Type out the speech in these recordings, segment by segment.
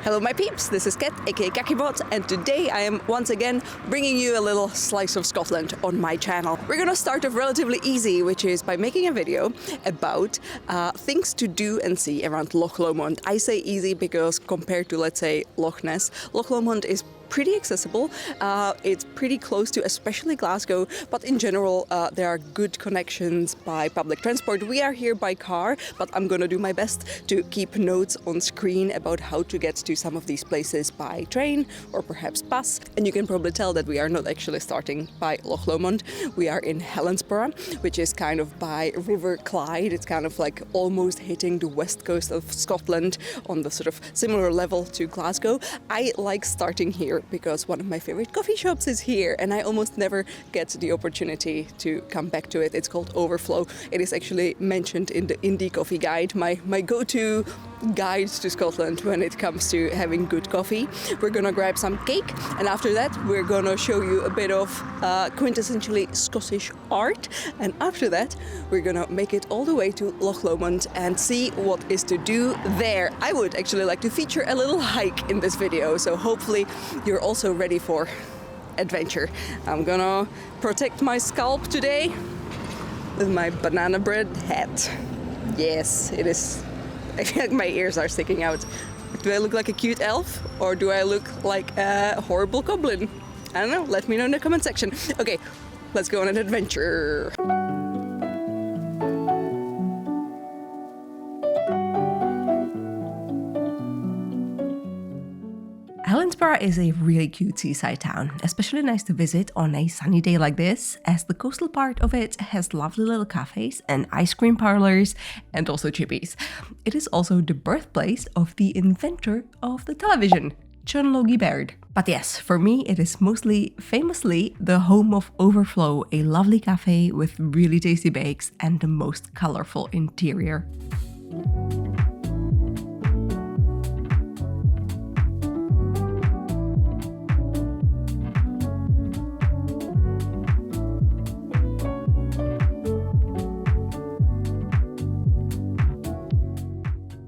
Hello my peeps, this is Kat, aka Kakibot, and today I am once again bringing you a little slice of Scotland on my channel. We're gonna start off relatively easy, which is by making a video about things to do and see around Loch Lomond. I say easy because compared to, let's say, Loch Ness, Loch Lomond is pretty accessible. It's pretty close to especially Glasgow, but in general there are good connections by public transport. We are here by car, but I'm gonna do my best to keep notes on screen about how to get to some of these places by train or perhaps bus. And you can probably tell that we are not actually starting by Loch Lomond. We are in Helensburgh, which is kind of by River Clyde. It's kind of like almost hitting the west coast of Scotland on the sort of similar level to Glasgow. I like starting here because one of my favorite coffee shops is here and I almost never get the opportunity to come back to it. It's called Overflow. It is actually mentioned in the Indie Coffee Guide, my go-to guide to Scotland when it comes to having good coffee. We're gonna grab some cake and after that we're gonna show you a bit of quintessentially Scottish art, and after that we're gonna make it all the way to Loch Lomond and see what is to do there. I would actually like to feature a little hike in this video, so hopefully you're also ready for adventure. I'm gonna protect my scalp today with my banana bread hat. Yes, it is. I feel like my ears are sticking out. Do I look like a cute elf or do I look like a horrible goblin? I don't know, let me know in the comment section. Okay, let's go on an adventure. Helensburgh is a really cute seaside town, especially nice to visit on a sunny day like this, as the coastal part of it has lovely little cafes and ice cream parlors and also chippies. It is also the birthplace of the inventor of the television, John Logie Baird. But yes, for me it is mostly, famously, the home of Overflow, a lovely cafe with really tasty bakes and the most colorful interior.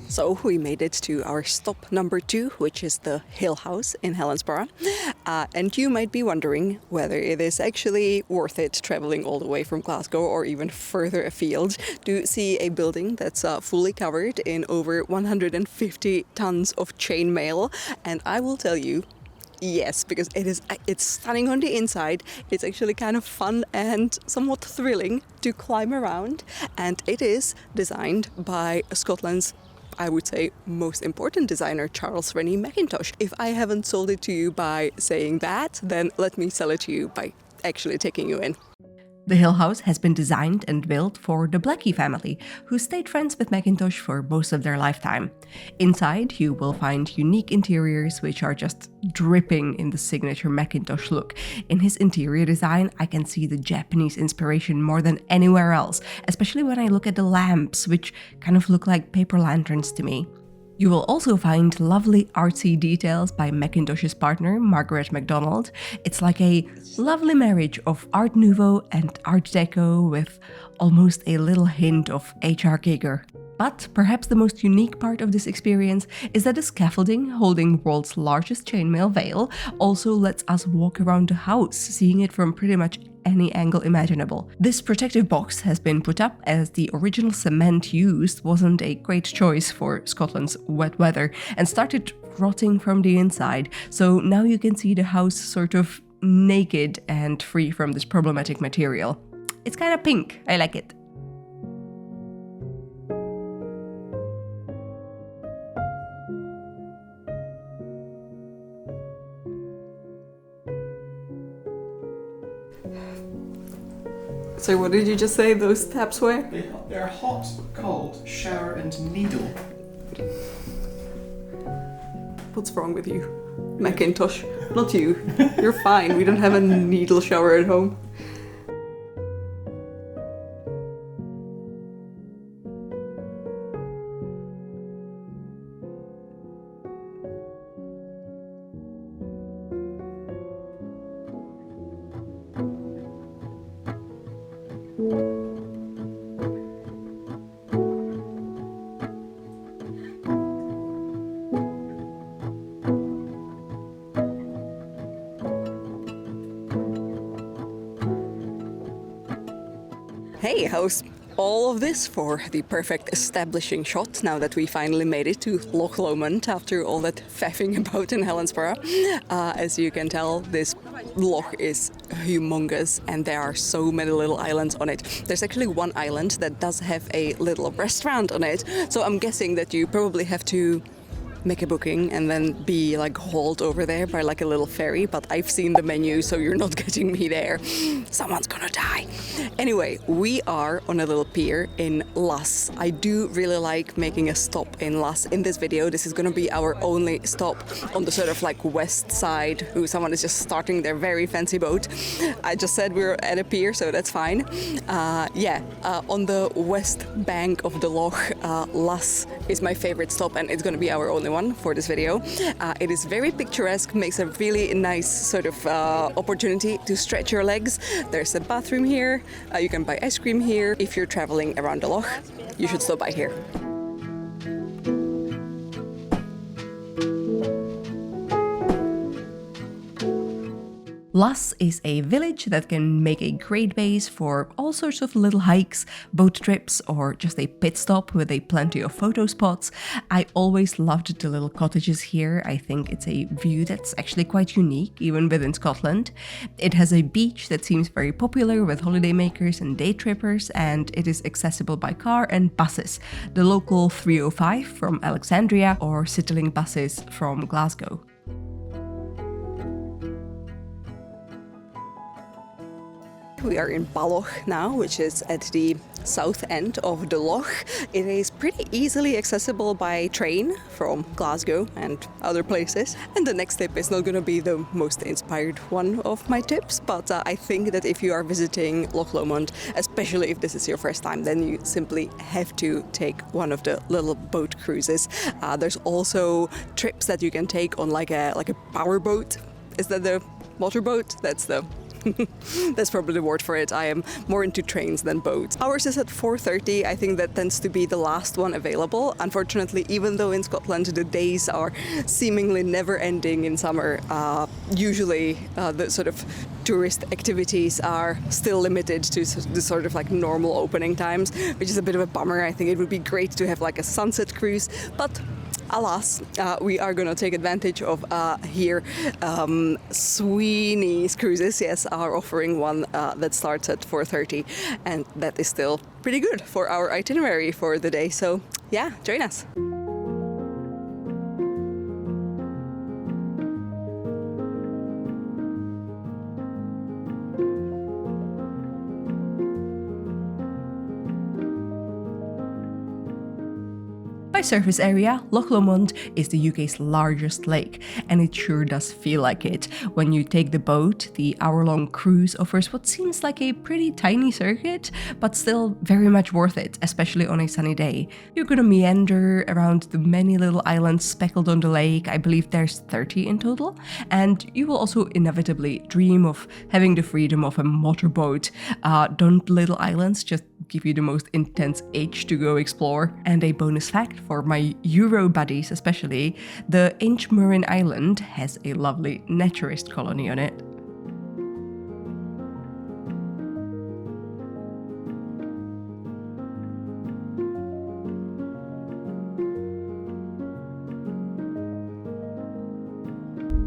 So we made it to our stop number 2, which is the Hill House in Helensburgh. And you might be wondering whether it is actually worth it traveling all the way from Glasgow or even further afield to see a building that's fully covered in over 150 tons of chainmail. And I will tell you, yes, because it's stunning on the inside. It's actually kind of fun and somewhat thrilling to climb around. And it is designed by Scotland's, I would say, most important designer, Charles Rennie Mackintosh. If I haven't sold it to you by saying that, then let me sell it to you by actually taking you in. The Hill House has been designed and built for the Blackie family, who stayed friends with Mackintosh for most of their lifetime. Inside, you will find unique interiors which are just dripping in the signature Mackintosh look. In his interior design, I can see the Japanese inspiration more than anywhere else, especially when I look at the lamps, which kind of look like paper lanterns to me. You will also find lovely artsy details by Mackintosh's partner, Margaret MacDonald. It's like a lovely marriage of Art Nouveau and Art Deco with almost a little hint of H.R. Giger. But perhaps the most unique part of this experience is that the scaffolding holding the world's largest chainmail veil also lets us walk around the house, seeing it from pretty much any angle imaginable. This protective box has been put up as the original cement used wasn't a great choice for Scotland's wet weather and started rotting from the inside, so now you can see the house sort of naked and free from this problematic material. It's kind of pink, I like it. So what did you just say those taps were? They're hot, cold, shower and needle. What's wrong with you? Mackintosh, not you. You're fine, we don't have a needle shower at home. Hey, how's all of this for the perfect establishing shot now that we finally made it to Loch Lomond after all that faffing about in Helensburgh? As you can tell, this loch is humongous and there are so many little islands on it. There's actually one island that does have a little restaurant on it, so I'm guessing that you probably have to make a booking and then be like hauled over there by like a little ferry, but I've seen the menu, so you're not getting me there. Someone's gonna die. Anyway, we are on a little pier in Luss. I do really like making a stop in Luss in this video. This is gonna be our only stop on the sort of like west side, who someone is just starting their very fancy boat. I just said we're at a pier, so that's fine. On the west bank of the loch, Luss is my favorite stop, and it's gonna be our only one for this video. It is very picturesque, makes a really nice sort of opportunity to stretch your legs. There's a bathroom here, you can buy ice cream here. If you're traveling around the loch, you should stop by here. Luss is a village that can make a great base for all sorts of little hikes, boat trips, or just a pit stop with a plenty of photo spots. I always loved the little cottages here. I think it's a view that's actually quite unique, even within Scotland. It has a beach that seems very popular with holidaymakers and day trippers, and it is accessible by car and buses. The local 305 from Alexandria or Citylink buses from Glasgow. We are in Balloch now, which is at the south end of the loch. It is pretty easily accessible by train from Glasgow and other places. And the next tip is not going to be the most inspired one of my tips, but I think that if you are visiting Loch Lomond, especially if this is your first time, then you simply have to take one of the little boat cruises. There's also trips that you can take on like a power boat. Is that the motorboat? That's probably the word for it. I am more into trains than boats. Ours is at 4:30. I think that tends to be the last one available. Unfortunately, even though in Scotland the days are seemingly never ending in summer, usually the sort of tourist activities are still limited to the sort of like normal opening times, which is a bit of a bummer. I think it would be great to have like a sunset cruise, but alas, we are going to take advantage of here. Sweeney's Cruises, yes, are offering one that starts at 4:30, and that is still pretty good for our itinerary for the day. So yeah, join us. By surface area, Loch Lomond is the UK's largest lake, and it sure does feel like it. When you take the boat, the hour-long cruise offers what seems like a pretty tiny circuit, but still very much worth it, especially on a sunny day. You're gonna meander around the many little islands speckled on the lake. I believe there's 30 in total, and you will also inevitably dream of having the freedom of a motorboat. Don't little islands just give you the most intense itch to go explore? And a bonus fact for my Euro buddies especially, the Inchmurrin Island has a lovely naturist colony on it.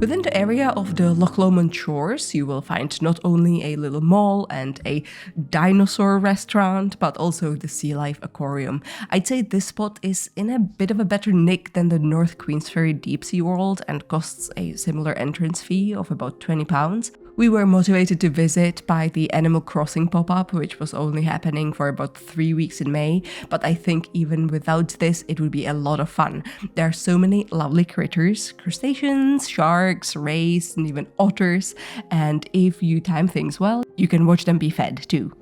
Within the area of the Loch Lomond shores, you will find not only a little mall and a dinosaur restaurant, but also the Sea Life Aquarium. I'd say this spot is in a bit of a better nick than the North Queensferry Deep Sea World and costs a similar entrance fee of about £20. We were motivated to visit by the Animal Crossing pop-up, which was only happening for about 3 weeks in May, but I think even without this it would be a lot of fun. There are so many lovely critters, crustaceans, sharks, rays, and even otters, and if you time things well, you can watch them be fed too.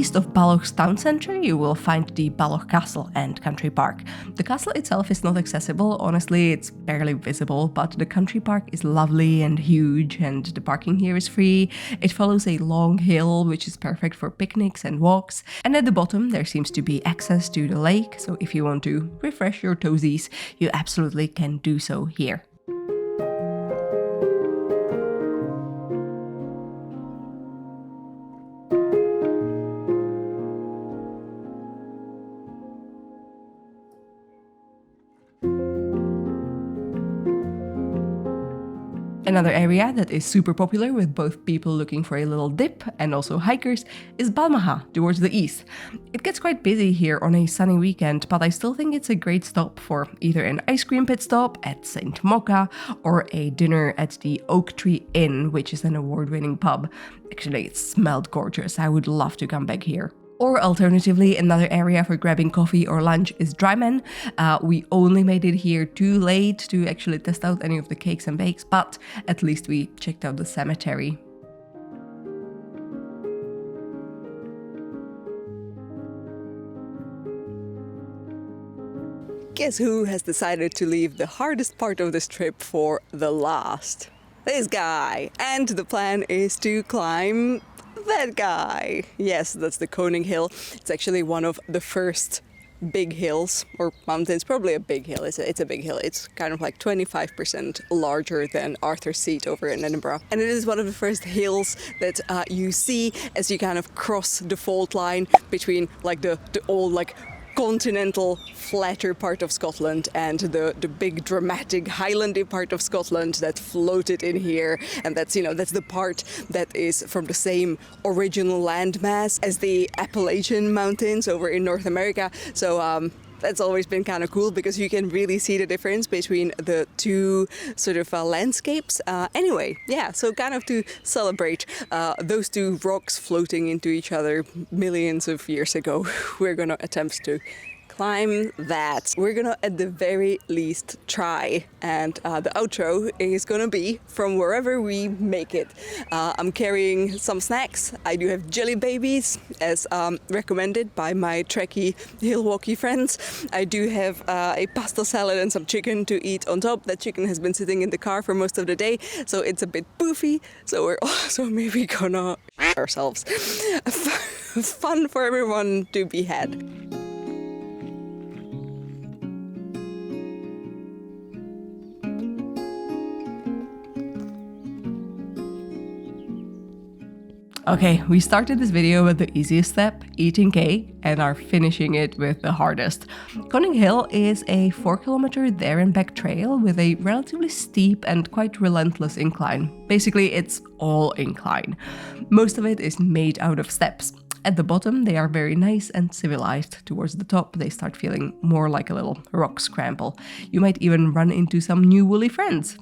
east of Balloch's town centre, you will find the Balloch Castle and Country Park. The castle itself is not accessible, honestly, it's barely visible, but the country park is lovely and huge, and the parking here is free. It follows a long hill, which is perfect for picnics and walks, and at the bottom there seems to be access to the lake, so if you want to refresh your toesies, you absolutely can do so here. Another area that is super popular with both people looking for a little dip and also hikers is Balmaha, towards the east. It gets quite busy here on a sunny weekend, but I still think it's a great stop for either an ice cream pit stop at St. Mocca or a dinner at the Oak Tree Inn, which is an award-winning pub. Actually, it smelled gorgeous. I would love to come back here. Or alternatively, another area for grabbing coffee or lunch is Dryman. We only made it here too late to actually test out any of the cakes and bakes, but at least we checked out the cemetery. Guess who has decided to leave the hardest part of this trip for the last? This guy! And the plan is to climb that guy. Yes, that's the Conic hill. It's actually one of the first big hills, or mountains, probably a big hill. It's a big hill. It's kind of like 25% larger than Arthur's Seat over in Edinburgh. And it is one of the first hills that you see as you kind of cross the fault line between like the old like continental flatter part of Scotland and the big dramatic highlandy part of Scotland that floated in here, and that's the part that is from the same original landmass as the Appalachian Mountains over in North America. So that's always been kind of cool because you can really see the difference between the two sort of landscapes. Anyway, yeah, so kind of to celebrate those two rocks floating into each other millions of years ago, we're going to attempt to climb that. We're gonna at the very least try, and the outro is gonna be from wherever we make it. I'm carrying some snacks. I do have jelly babies as recommended by my Trekkie hill walkie friends. I do have a pasta salad and some chicken to eat on top. That chicken has been sitting in the car for most of the day, so it's a bit poofy, so we're also maybe gonna ourselves. Fun for everyone to be had. Okay, we started this video with the easiest step, eating cake, and are finishing it with the hardest. Conic Hill is a 4-kilometer there and back trail with a relatively steep and quite relentless incline. Basically, it's all incline. Most of it is made out of steps. At the bottom, they are very nice and civilized. Towards the top, they start feeling more like a little rock scramble. You might even run into some new woolly friends.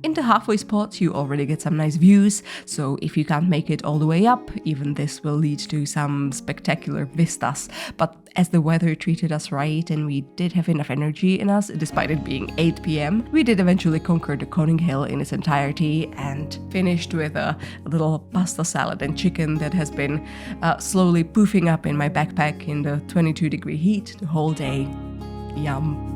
In the halfway spots, you already get some nice views, so if you can't make it all the way up, even this will lead to some spectacular vistas. But as the weather treated us right and we did have enough energy in us, despite it being 8 p.m, we did eventually conquer the Conic Hill in its entirety and finished with a little pasta salad and chicken that has been slowly poofing up in my backpack in the 22-degree heat the whole day. Yum.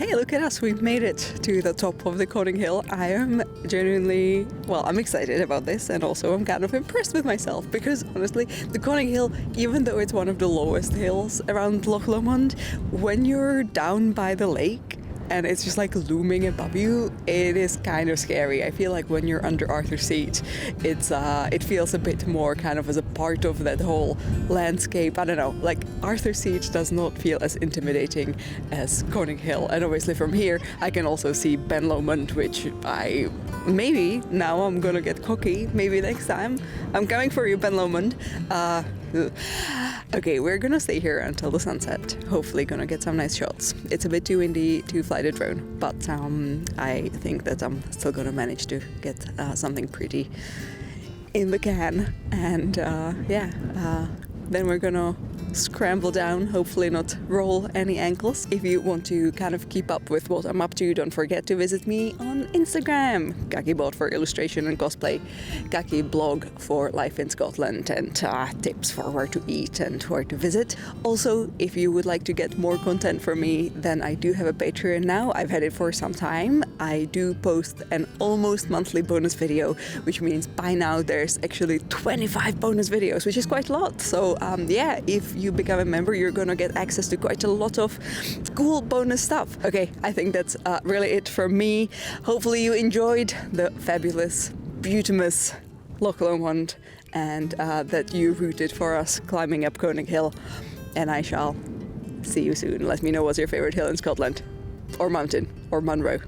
Look at us, we've made it to the top of the Conic Hill. I am genuinely, I'm excited about this, and also I'm kind of impressed with myself because honestly, the Conic Hill, even though it's one of the lowest hills around Loch Lomond, when you're down by the lake and it's just like looming above you, it is kind of scary. I feel like when you're under Arthur's Seat, it feels a bit more kind of as a part of that whole landscape. I don't know, like Arthur's Seat does not feel as intimidating as Conic Hill. And obviously from here, I can also see Ben Lomond, which maybe now I'm gonna get cocky, maybe next time. I'm coming for you, Ben Lomond. Okay, we're gonna stay here until the sunset. Hopefully gonna get some nice shots. It's a bit too windy to fly the drone, but I think that I'm still gonna manage to get something pretty in the can, and then we're gonna scramble down, hopefully not roll any ankles. If you want to kind of keep up with what I'm up to, don't forget to visit me on Instagram. Kakibot for illustration and cosplay, Kaki blog for life in Scotland and tips for where to eat and where to visit. Also, if you would like to get more content from me, then I do have a Patreon now. I've had it for some time. I do post an almost monthly bonus video, which means by now there's actually 25 bonus videos, which is quite a lot. So if you become a member, you're gonna get access to quite a lot of cool bonus stuff. Okay, I think that's really it from me. Hopefully you enjoyed the fabulous, beautimous Loch Lomond, and that you rooted for us climbing up Conic Hill. And I shall see you soon. Let me know what's your favorite hill in Scotland, or mountain, or Munro.